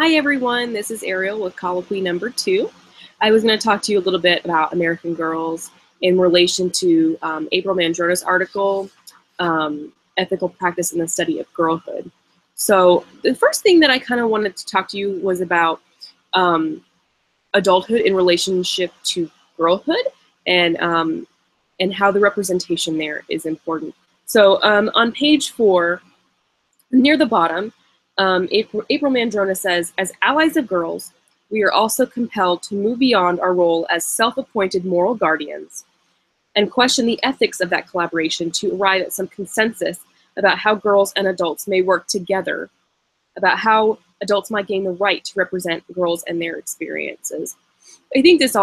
Hi everyone, this is Arielle with Colloquy number 2. I was going to talk to you a little bit about American Girls in relation to Arielle Vaughan's article, Ethical Practice in the Study of Girlhood. So the first thing that I kind of wanted to talk to you was about adulthood in relationship to girlhood and how the representation there is important. So on page 4, near the bottom, Arielle Vaughan says, as allies of girls, we are also compelled to move beyond our role as self-appointed moral guardians and question the ethics of that collaboration to arrive at some consensus about how girls and adults may work together, about how adults might gain the right to represent girls and their experiences. I think this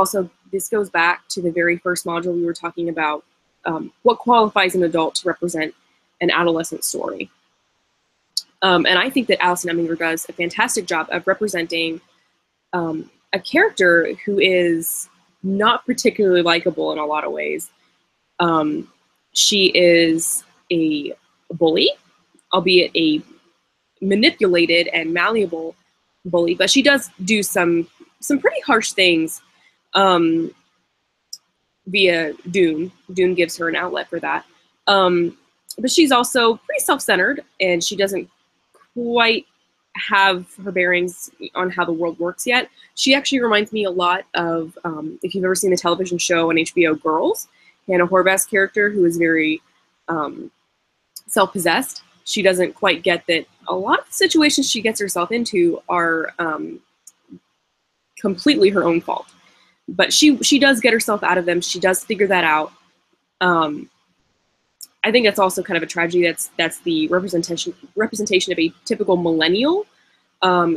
goes back to the very first module we were talking about, what qualifies an adult to represent an adolescent story. And I think that Alison Eminger does a fantastic job of representing a character who is not particularly likable in a lot of ways. She is a bully, albeit a manipulated and malleable bully, but she does do some pretty harsh things via Dune. Dune gives her an outlet for that. But she's also pretty self-centered, and she doesn't quite have her bearings on how the world works yet. She actually reminds me a lot of, if you've ever seen the television show on HBO, Girls, Hannah Horvath's character, who is very self-possessed. She doesn't quite get that a lot of the situations she gets herself into are completely her own fault. But she does get herself out of them. She does figure that out. I think that's also kind of a tragedy. That's the representation of a typical millennial,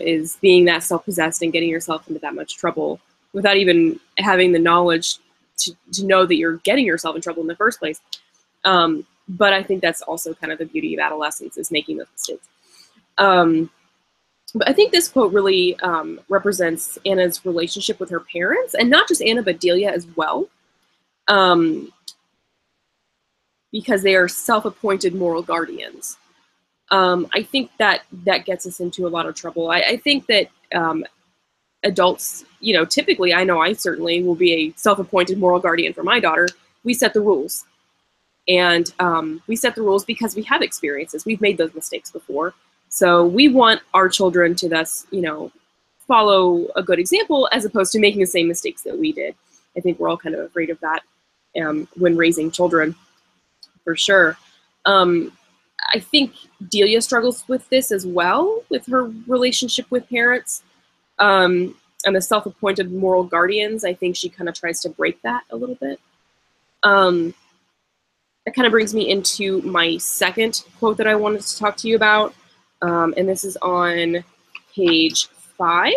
is being that self-possessed and getting yourself into that much trouble without even having the knowledge to know that you're getting yourself in trouble in the first place. But I think that's also kind of the beauty of adolescence, is making those mistakes. But I think this quote really represents Anna's relationship with her parents, and not just Anna, but Delia as well. Because they are self-appointed moral guardians. I think that gets us into a lot of trouble. I think that adults, typically, I know I certainly will be a self-appointed moral guardian for my daughter. We set the rules. And we set the rules because we have experiences. We've made those mistakes before. So we want our children to thus, follow a good example as opposed to making the same mistakes that we did. I think we're all kind of afraid of that when raising children. For sure. I think Delia struggles with this as well, with her relationship with parents and the self-appointed moral guardians. I think she kind of tries to break that a little bit. That kind of brings me into my second quote that I wanted to talk to you about. And this is on page 5.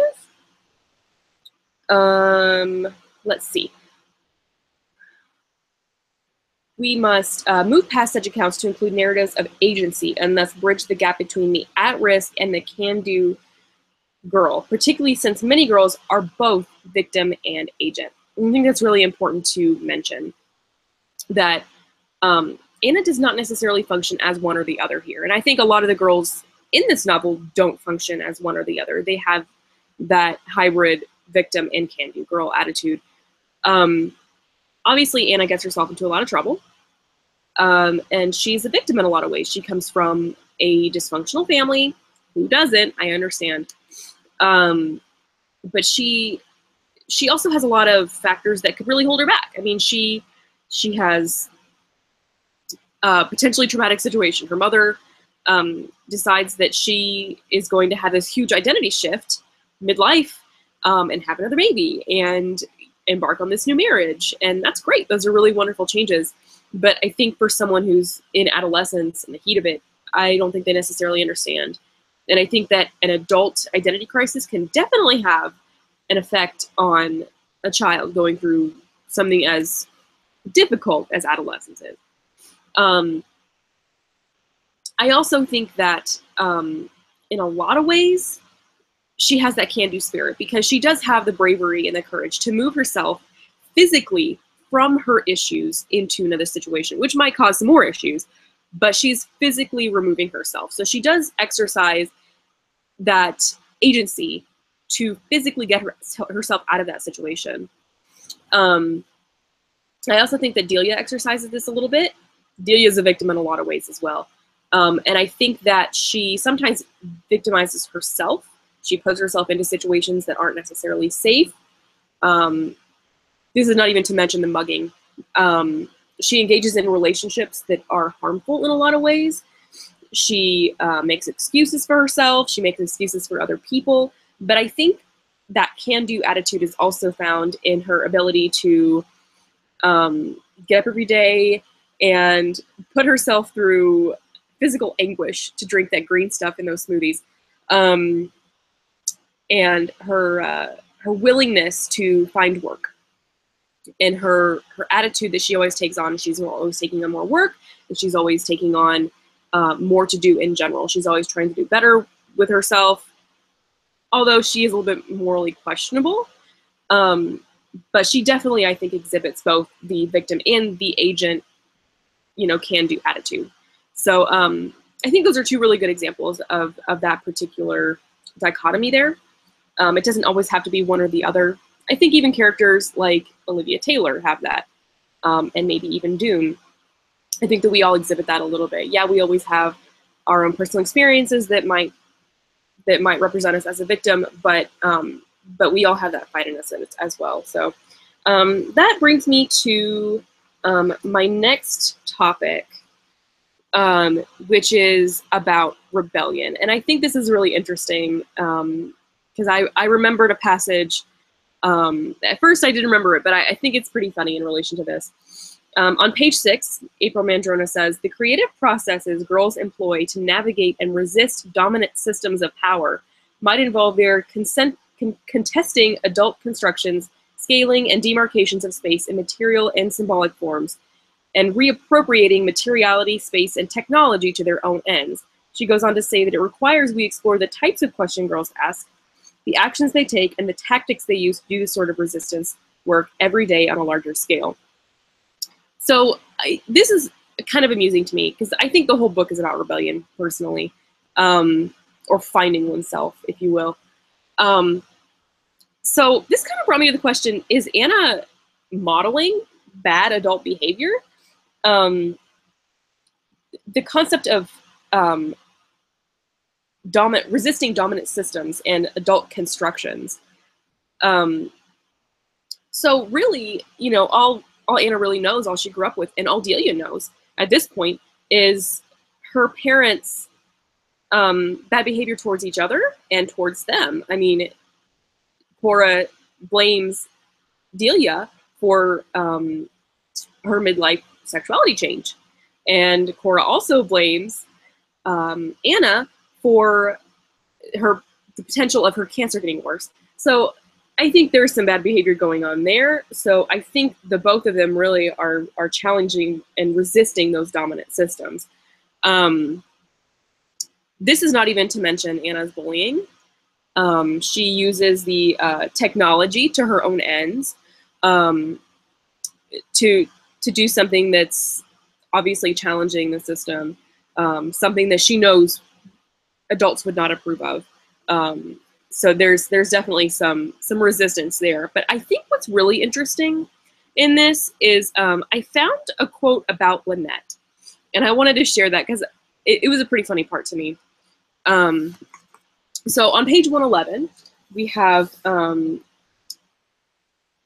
Let's see. We must move past such accounts to include narratives of agency and thus bridge the gap between the at-risk and the can-do girl, particularly since many girls are both victim and agent. I think that's really important to mention, that Anna does not necessarily function as one or the other here. And I think a lot of the girls in this novel don't function as one or the other. They have that hybrid victim and can-do girl attitude. Obviously, Anna gets herself into a lot of trouble. And she's a victim in a lot of ways. She comes from a dysfunctional family. Who doesn't? I understand. But she also has a lot of factors that could really hold her back. I mean, she has a potentially traumatic situation. Her mother decides that she is going to have this huge identity shift midlife and have another baby and embark on this new marriage. And that's great. Those are really wonderful changes. But I think for someone who's in adolescence, in the heat of it, I don't think they necessarily understand. And I think that an adult identity crisis can definitely have an effect on a child going through something as difficult as adolescence is. I also think that in a lot of ways, she has that can-do spirit, because she does have the bravery and the courage to move herself physically from her issues into another situation, which might cause some more issues, but she's physically removing herself. So she does exercise that agency to physically get herself out of that situation. I also think that Delia exercises this a little bit. Delia is a victim in a lot of ways as well. And I think that she sometimes victimizes herself. She puts herself into situations that aren't necessarily safe. This is not even to mention the mugging. She engages in relationships that are harmful in a lot of ways. She makes excuses for herself. She makes excuses for other people. But I think that can-do attitude is also found in her ability to get up every day and put herself through physical anguish to drink that green stuff in those smoothies. And her willingness to find work, and her attitude that she always takes on. She's always taking on more work, and she's always taking on more to do in general. She's always trying to do better with herself, although she is a little bit morally questionable. But she definitely, I think, exhibits both the victim and the agent, can-do attitude. So I think those are two really good examples of that particular dichotomy there. It doesn't always have to be one or the other. I think even characters like Olivia Taylor have that, and maybe even Dune. I think that we all exhibit that a little bit. Yeah, we always have our own personal experiences that might represent us as a victim, but we all have that fight in us as well. So that brings me to my next topic, which is about rebellion. And I think this is really interesting because I remembered a passage. At first I didn't remember it, but I think it's pretty funny in relation to this. On page 6, April Mandrona says, "The creative processes girls employ to navigate and resist dominant systems of power might involve their contesting adult constructions, scaling and demarcations of space in material and symbolic forms, and reappropriating materiality, space, and technology to their own ends." She goes on to say that it requires we explore the types of question girls ask, the actions they take, and the tactics they use to do this sort of resistance work every day on a larger scale. So this is kind of amusing to me because I think the whole book is about rebellion, personally, or finding oneself, if you will. So this kind of brought me to the question, is Anna modeling bad adult behavior? The concept of resisting dominant systems and adult constructions. So really, all Anna really knows, all she grew up with, and all Delia knows at this point, is her parents' bad behavior towards each other and towards them. I mean, Cora blames Delia for her midlife sexuality change. And Cora also blames Anna for the potential of her cancer getting worse. So I think there's some bad behavior going on there. So I think the both of them really are challenging and resisting those dominant systems. This is not even to mention Anna's bullying. She uses the technology to her own ends to do something that's obviously challenging the system, something that she knows adults would not approve of. So there's definitely some resistance there. But I think what's really interesting in this is I found a quote about Lynette, and I wanted to share that because it was a pretty funny part to me. So on page 111, we have Anna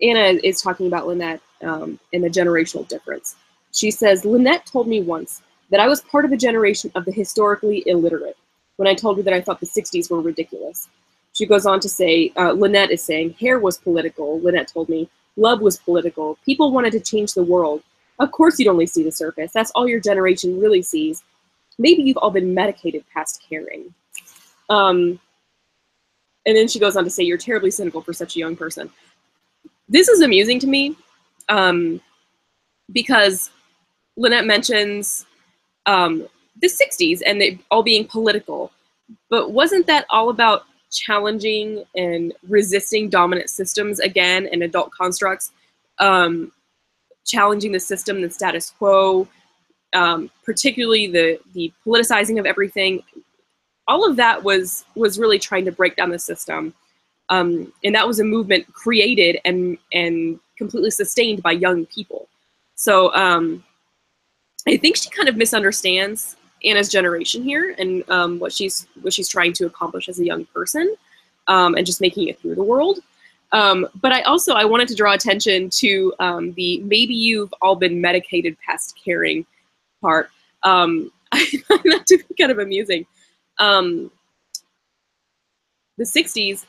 is talking about Lynette and the generational difference. She says, "Lynette told me once that I was part of a generation of the historically illiterate when I told her that I thought the 60s were ridiculous." She goes on to say, Lynette is saying, "Hair was political," Lynette told me. "Love was political. People wanted to change the world. Of course you'd only see the surface. That's all your generation really sees. Maybe you've all been medicated past caring." And then she goes on to say, "You're terribly cynical for such a young person." This is amusing to me because Lynette mentions the 60s and it all being political. But wasn't that all about challenging and resisting dominant systems again and adult constructs, challenging the system, the status quo, particularly the politicizing of everything? All of that was really trying to break down the system And that was a movement created and completely sustained by young people. So I think she kind of misunderstands Anna's generation here and what she's trying to accomplish as a young person, and just making it through the world. But I wanted to draw attention to the maybe you've all been medicated past caring part. I find that to be kind of amusing. The 60s,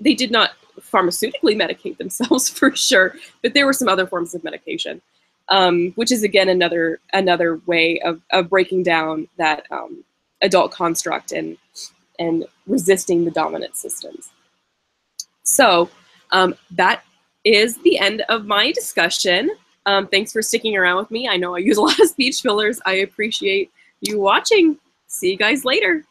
they did not pharmaceutically medicate themselves for sure, but there were some other forms of medication, which is again another way of breaking down that adult construct and resisting the dominant systems. So that is the end of my discussion. Thanks for sticking around with me. I know I use a lot of speech fillers. I appreciate you watching. See you guys later.